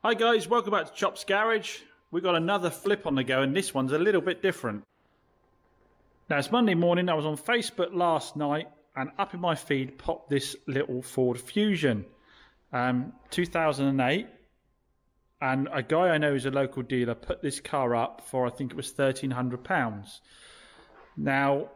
Hi guys, welcome back to Chops Garage. We've got another flip on the go, and this one's a little bit different. Now it's Monday morning, I was on Facebook last night and up in my feed popped this little Ford Fusion 2008, and a guy I know who's a local dealer put this car up for, I think it was £1,300. Now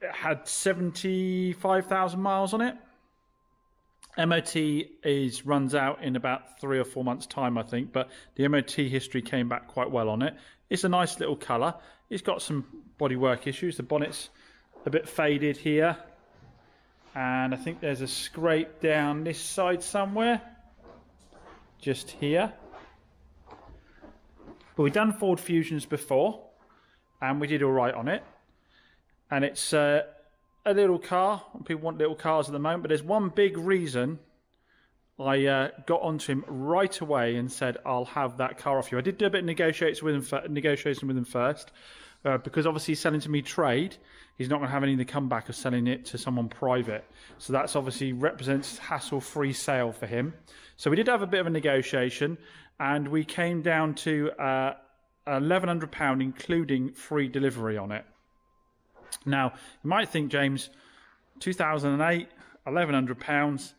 it had 75,000 miles on it. MOT runs out in about 3 or 4 months time, I think, but the MOT history came back quite well on it. It's a nice little colour. It's got some bodywork issues. The bonnet's a bit faded here, and I think there's a scrape down this side somewhere, just here. But we've done Ford Fusions before, and we did all right on it. And it's a little car. People want little cars at the moment, but there's one big reason I got onto him right away and said, I'll have that car off you. I did do a bit of negotiation with him first, because obviously he's selling to me trade. He's not going to have any of the comeback of selling it to someone private. So that's obviously represents hassle-free sale for him. So we did have a bit of a negotiation, and we came down to £1,100, including free delivery on it. Now, you might think, James, 2008, £1,100,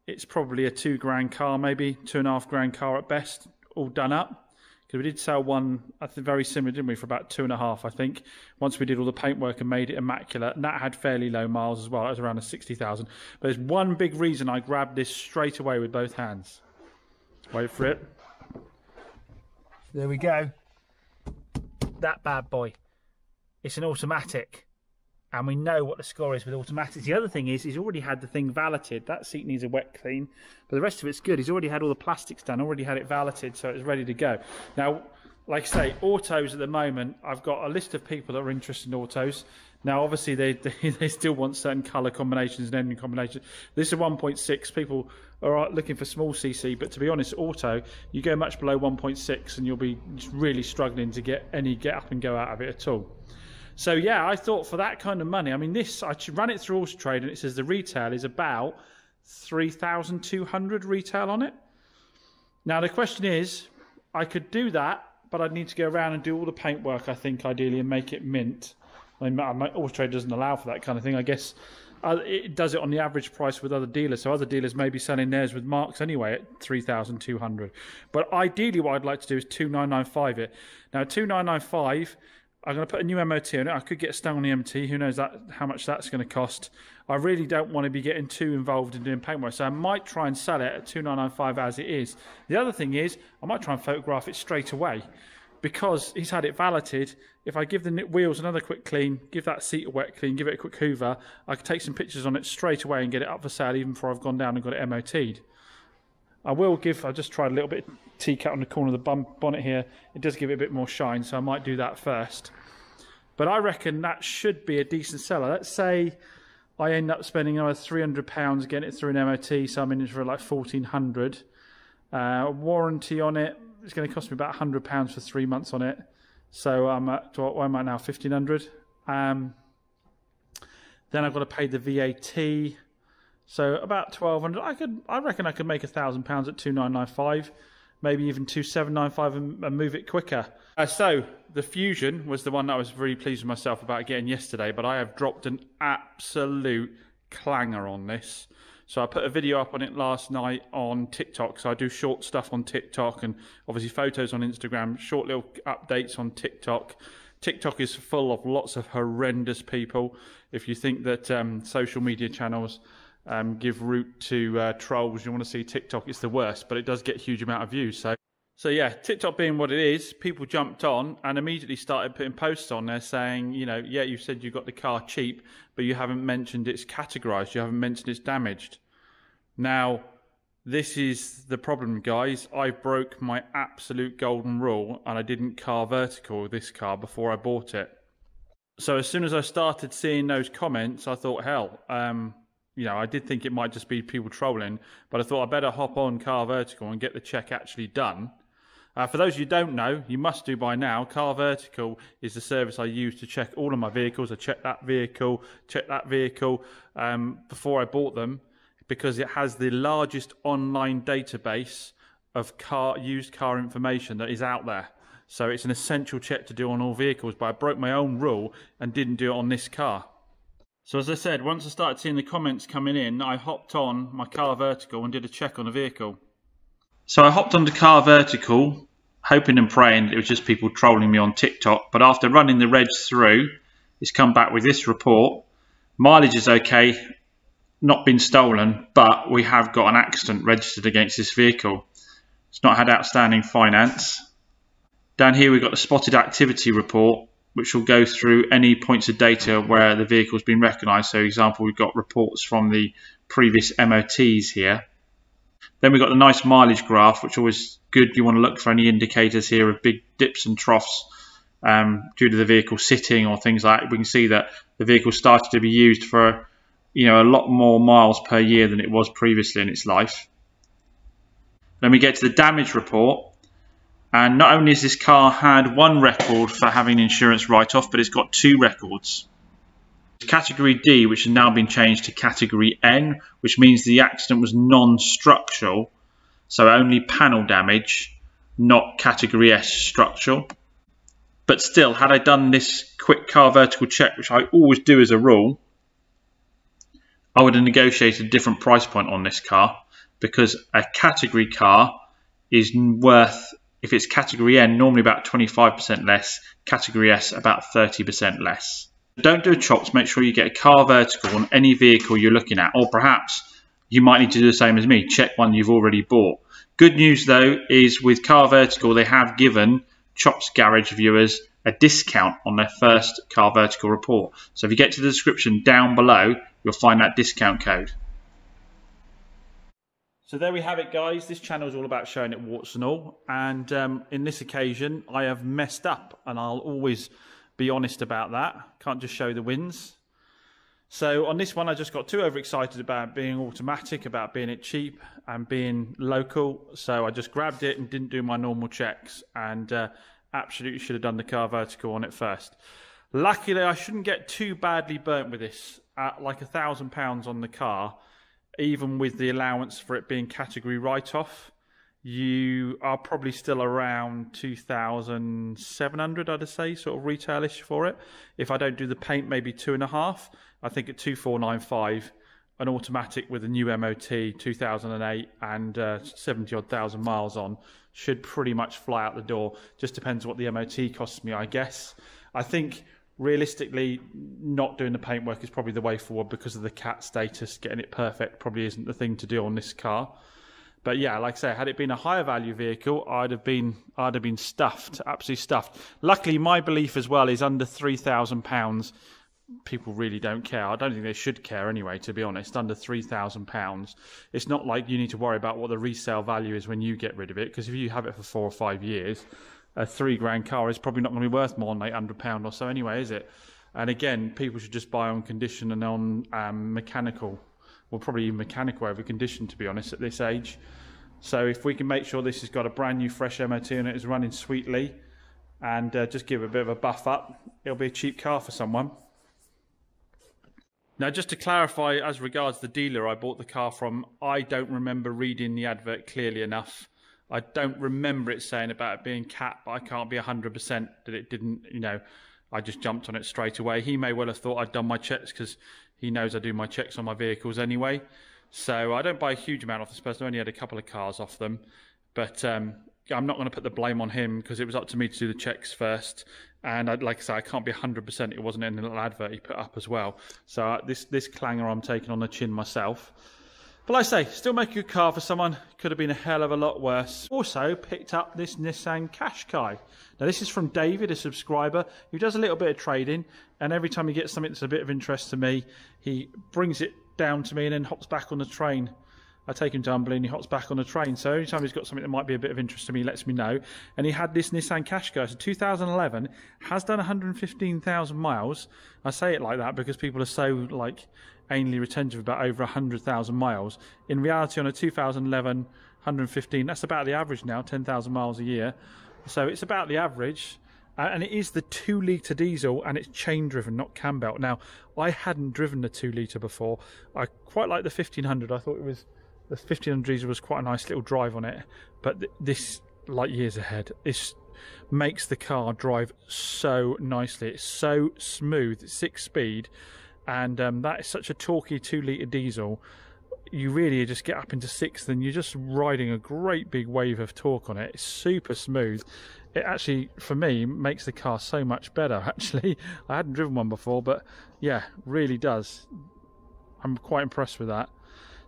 it's probably a £2,000 car, maybe £2,500 car at best, all done up. Because we did sell one, I think, very similar, didn't we, for about 2.5, I think, once we did all the paintwork and made it immaculate. And that had fairly low miles as well. It was around 60,000. But there's one big reason I grabbed this straight away with both hands. Wait for it. There we go. That bad boy. It's an automatic. And we know what the score is with automatics. The other thing is, he's already had the thing valeted. That seat needs a wet clean, but the rest of it's good. He's already had all the plastics done, already had it valeted, so it's ready to go. Now, like I say, autos at the moment, I've got a list of people that are interested in autos. Now, obviously, they still want certain colour combinations and engine combinations. This is 1.6. People are looking for small CC, but to be honest, auto, you go much below 1.6 and you'll be really struggling to get any get up and go out of it at all. So yeah, I thought for that kind of money, I mean, this, I ran it through Auto Trade and it says the retail is about 3,200 retail on it. Now the question is, I could do that, but I'd need to go around and do all the paintwork, I think, ideally, and make it mint. I mean, Auto Trade doesn't allow for that kind of thing. I guess it does it on the average price with other dealers. So other dealers may be selling theirs with marks anyway at 3,200. But ideally what I'd like to do is 2,995 it. Now 2,995... I'm going to put a new MOT on it. I could get stung on the MOT. Who knows how much that's going to cost. I really don't want to be getting too involved in doing paintwork, so I might try and sell it at 2,995 as it is. The other thing is, I might try and photograph it straight away, because he's had it valeted. If I give the wheels another quick clean, give that seat a wet clean, give it a quick hoover, I could take some pictures on it straight away and get it up for sale even before I've gone down and got it MOT'd. I just tried a little bit of T-cut on the corner of the bonnet here. It does give it a bit more shine, so I might do that first. But I reckon that should be a decent seller. Let's say I end up spending another £300 getting it through an MOT, so I'm in it for like £1,400. Warranty on it, it's going to cost me about £100 for 3 months on it. So I'm at, what am I now, £1,500? Then I've got to pay the VAT. So about 1,200. I reckon I could make £1,000 at 2,995, maybe even 2,795, and move it quicker. So the Fusion was the one that I was really pleased with myself about getting yesterday, but I have dropped an absolute clanger on this. So I put a video up on it last night on TikTok. So I do short stuff on TikTok and obviously photos on Instagram, short little updates on TikTok. TikTok is full of lots of horrendous people. If you think that social media channels give root to trolls, you want to see TikTok, it's the worst, but it does get a huge amount of views. So yeah, TikTok being what it is, people jumped on and immediately started putting posts on there saying, you know, yeah, you said you got the car cheap, but you haven't mentioned it's categorized, you haven't mentioned it's damaged. Now, this is the problem, guys. I broke my absolute golden rule and I didn't car vertical this car before I bought it. So as soon as I started seeing those comments, I thought, hell, you know, I did think it might just be people trolling, but I thought I better hop on Car Vertical and get the check actually done. For those of you who don't know, you must do by now, Car Vertical is the service I use to check all of my vehicles. I check that vehicle before I bought them, because it has the largest online database of used car information that is out there. So it's an essential check to do on all vehicles, but I broke my own rule and didn't do it on this car. So as I said, once I started seeing the comments coming in, I hopped on my Car Vertical and did a check on the vehicle. So I hopped onto Car Vertical, hoping and praying it was just people trolling me on TikTok, but after running the reg through, it's come back with this report. Mileage is okay, not been stolen, but we have got an accident registered against this vehicle. It's not had outstanding finance. Down here we've got the spotted activity report, which will go through any points of data where the vehicle's been recognised. So, for example, we've got reports from the previous MOTs here. Then we've got the nice mileage graph, which is always good. You want to look for any indicators here of big dips and troughs due to the vehicle sitting or things like that. We can see that the vehicle started to be used for a lot more miles per year than it was previously in its life. Then we get to the damage report. And not only has this car had one record for having insurance write-off, but it's got 2 records. Category D, which has now been changed to Category N, which means the accident was non-structural, so only panel damage, not Category S structural. But still, had I done this quick Car Vertical check, which I always do as a rule, I would have negotiated a different price point on this car, because a category car is worth, if it's Category N, normally about 25% less, Category S about 30% less. Don't do a chops, make sure you get a Car Vertical on any vehicle you're looking at, or perhaps you might need to do the same as me, check one you've already bought. Good news though is with Car Vertical they have given Chops Garage viewers a discount on their first Car Vertical report. So if you get to the description down below, you'll find that discount code. So there we have it, guys. This channel is all about showing it warts and all. And in this occasion, I have messed up, and I'll always be honest about that. Can't just show the wins. So on this one, I just got too overexcited about being automatic, about being it cheap and being local. So I just grabbed it and didn't do my normal checks, and absolutely should have done the Car Vertical on it first. Luckily, I shouldn't get too badly burnt with this. At like £1,000 on the car, even with the allowance for it being category write-off, you are probably still around 2,700, I'd say, sort of retailish for it. If I don't do the paint, maybe 2.5. I think at 2,495, an automatic with a new MOT, 2008, and 70-odd thousand miles on, should pretty much fly out the door. Just depends what the MOT costs me, I guess. I think realistically, not doing the paintwork is probably the way forward because of the CAT status. Getting it perfect probably isn't the thing to do on this car. But yeah, like I say, had it been a higher value vehicle, I'd have been stuffed, absolutely stuffed. Luckily, my belief as well is under £3,000, people really don't care. I don't think they should care anyway, to be honest. Under £3,000, it's not like you need to worry about what the resale value is when you get rid of it, because if you have it for 4 or 5 years, a £3,000 car is probably not going to be worth more than £800 or so anyway, is it? And again, people should just buy on condition and on mechanical, or probably even mechanical over condition, to be honest, at this age. So if we can make sure this has got a brand new fresh MOT and it is running sweetly, and just give it a bit of a buff up, it'll be a cheap car for someone. Now, just to clarify, as regards the dealer I bought the car from, I don't remember reading the advert clearly enough. I don't remember it saying about it being CAT, but I can't be 100% that it didn't, I just jumped on it straight away. He may well have thought I'd done my checks because he knows I do my checks on my vehicles anyway. So I don't buy a huge amount off this person. I only had a couple of cars off them. But I'm not going to put the blame on him because it was up to me to do the checks first. And like I say, I can't be 100%. It wasn't in the little advert he put up as well. So this clanger I'm taking on the chin myself. But like I say, still make a good car for someone. Could have been a hell of a lot worse. Also picked up this Nissan Qashqai. Now this is from David, a subscriber, who does a little bit of trading. And every time he gets something that's a bit of interest to me, he brings it down to me and then hops back on the train. I take him to Humberley and he hops back on the train. So every time he's got something that might be a bit of interest to me, he lets me know. And he had this Nissan Qashqai. So 2011, has done 115,000 miles. I say it like that because people are so anally retentive about over 100,000 miles. In reality, on a 2011, 115, that's about the average now, 10,000 miles a year. So it's about the average. And it is the 2-litre diesel, and it's chain driven, not cam belt. Now, I hadn't driven the 2-litre before. I quite like the 1500. I thought it was The 1500 diesel was quite a nice little drive on it, but this, like years ahead, it makes the car drive so nicely. It's so smooth. It's 6-speed, and that is such a torquey 2-litre diesel. You really just get up into 6th and you're just riding a great big wave of torque on it. It's super smooth. It actually, for me, makes the car so much better, actually. I hadn't driven one before, but yeah, really does. I'm quite impressed with that.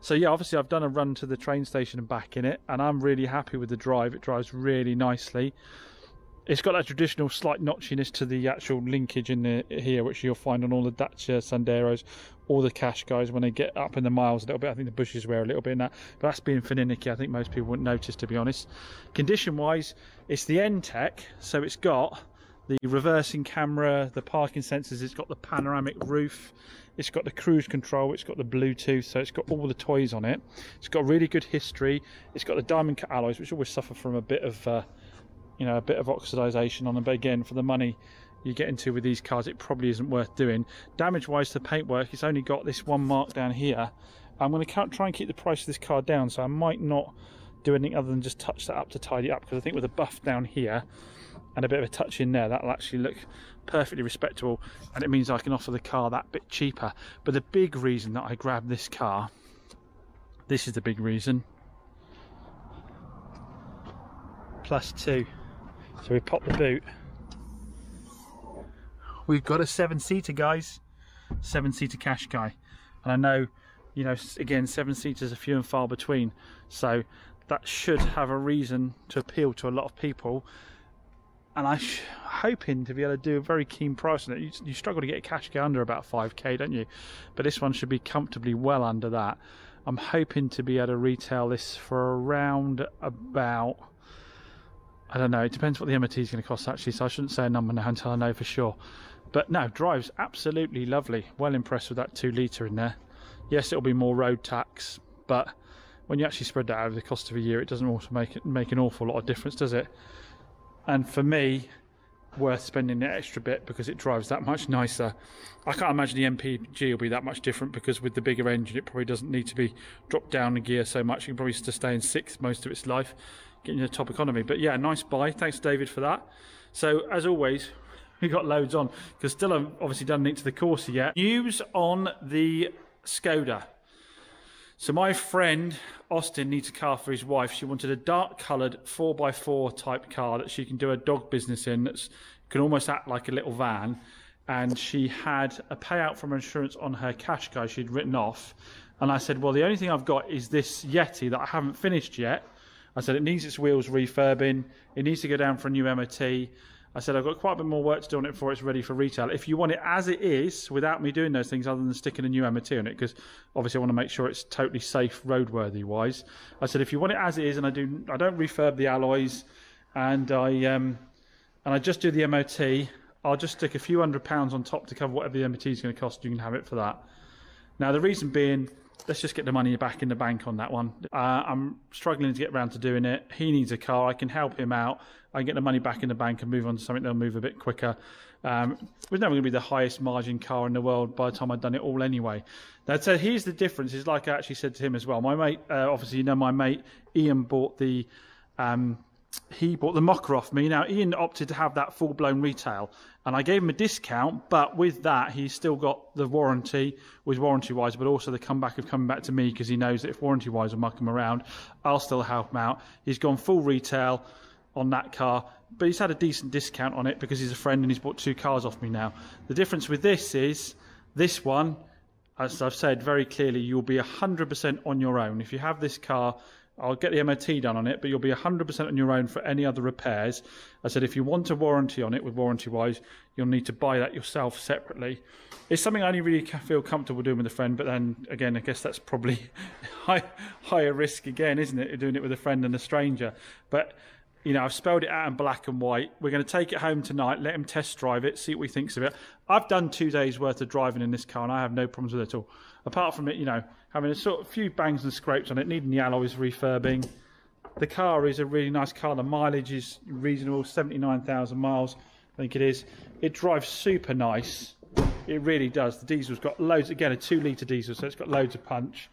So yeah, obviously I've done a run to the train station and back in it, and I'm really happy with the drive. It drives really nicely. It's got that traditional slight notchiness to the actual linkage in here, which you'll find on all the Dacia Sanderos, all the Qashqais when they get up in the miles a little bit. I think the bushes wear a little bit in that, but that's being finicky. I think most people wouldn't notice, to be honest. Condition-wise, it's the N-Tech, so it's got the reversing camera, the parking sensors, it's got the panoramic roof, it's got the cruise control, it's got the Bluetooth, so it's got all the toys on it. It's got really good history. It's got the diamond cut alloys, which always suffer from a bit of you know, a bit of oxidization on them, but again, for the money you get into with these cars, it probably isn't worth doing. Damage wise to paintwork, it's only got this one mark down here. I'm going to try and keep the price of this car down, so I might not do anything other than just touch that up to tidy it up, because I think with a buff down here and a bit of a touch in there, that'll actually look perfectly respectable, and it means I can offer the car that bit cheaper. But the big reason that I grabbed this car, this is the big reason, +2. So we pop the boot. We've got a 7-seater, guys. 7-seater Qashqai. And I know, you know, again, 7-seaters are few and far between. So that should have a reason to appeal to a lot of people. And I'm hoping to be able to do a very keen price on it. You struggle to get a Qashqai under about 5k, don't you? But this one should be comfortably well under that. I'm hoping to be able to retail this for around about, I don't know, it depends what the MOT is going to cost actually, so I shouldn't say a number now until I know for sure. But no, drives absolutely lovely. Well impressed with that 2-litre in there. Yes, it'll be more road tax, but when you actually spread that over the cost of a year, it doesn't also make an awful lot of difference, does it? And for me, worth spending the extra bit because it drives that much nicer. I can't imagine the MPG will be that much different, because with the bigger engine, it probably doesn't need to be dropped down a gear so much. You can probably stay in 6th most of its life, getting the top economy. But yeah, nice buy. Thanks, David, for that. So as always, we got loads on, because still haven't obviously done anything to the Corsa yet. News on the Skoda. So my friend Austin needs a car for his wife. She wanted a dark coloured 4x4 type car that she can do a dog business in, that can almost act like a little van. And she had a payout from her insurance on her Qashqai she'd written off. And I said, well, the only thing I've got is this Yeti that I haven't finished yet. I said, it needs its wheels refurbing. It needs to go down for a new MOT. I said, I've got quite a bit more work to do on it before it's ready for retail. If you want it as it is, without me doing those things other than sticking a new MOT on it, because obviously I want to make sure it's totally safe roadworthy wise. I said, if you want it as it is, and I don't refurb the alloys, and I just do the MOT, I'll just stick a few £100 on top to cover whatever the MOT is going to cost. You can have it for that. Now the reason being, let's just get the money back in the bank on that one. I'm struggling to get around to doing it. He needs a car. I can help him out. I can get the money back in the bank and move on to something that'll move a bit quicker. It was never going to be the highest margin car in the world by the time I'd done it all anyway. Now, so here's the difference. Is like I actually said to him as well. My mate, obviously, you know, my mate Ian bought the Mocha off me. Now, Ian opted to have that full-blown retail, and I gave him a discount, but with that, he's still got the warranty, with warranty-wise, but also the comeback of coming back to me, because he knows that if warranty-wise will muck him around, I'll still help him out. He's gone full retail on that car, but he's had a decent discount on it because he's a friend and he's bought 2 cars off me now. The difference with this is, this one, as I've said very clearly, you'll be 100% on your own. If you have this car, I'll get the MOT done on it, but you'll be 100% on your own for any other repairs. I said, if you want a warranty on it, with warranty-wise, you'll need to buy that yourself separately. It's something I only really feel comfortable doing with a friend, but then, again, I guess that's probably higher risk again, isn't it, doing it with a friend and a stranger. But, you know, I've spelled it out in black and white. We're going to take it home tonight, let him test drive it, see what he thinks of it. I've done 2 days' worth of driving in this car, and I have no problems with it at all. Apart from it, you know, having a sort of few bangs and scrapes on it, needing the alloys refurbing. The car is a really nice car. The mileage is reasonable, 79,000 miles, I think it is. It drives super nice. It really does. The diesel's got loads, again, a 2-litre diesel, so it's got loads of punch.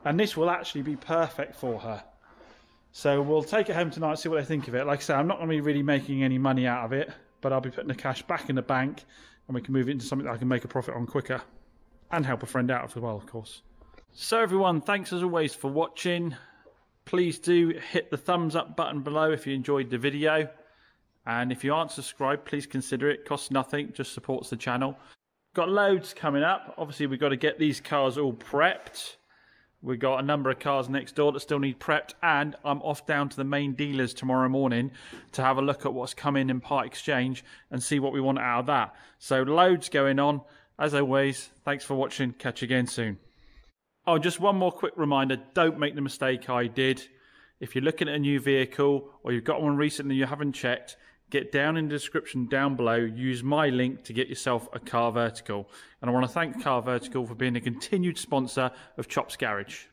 And this will actually be perfect for her. So we'll take it home tonight and see what they think of it. Like I say, I'm not going to be really making any money out of it, but I'll be putting the cash back in the bank and we can move it into something that I can make a profit on quicker and help a friend out as well, of course. So everyone, thanks as always for watching. Please do hit the thumbs up button below if you enjoyed the video. And if you aren't subscribed, please consider it. It costs nothing, just supports the channel. Got loads coming up. Obviously, we've got to get these cars all prepped. We've got a number of cars next door that still need prepped, and I'm off down to the main dealers tomorrow morning to have a look at what's coming in part exchange and see what we want out of that. So loads going on. As always, thanks for watching. Catch you again soon. Oh, just one more quick reminder. Don't make the mistake I did. If you're looking at a new vehicle or you've got one recently you haven't checked, get down in the description down below, use my link to get yourself a Car Vertical. And I want to thank Car Vertical for being a continued sponsor of Chops Garage.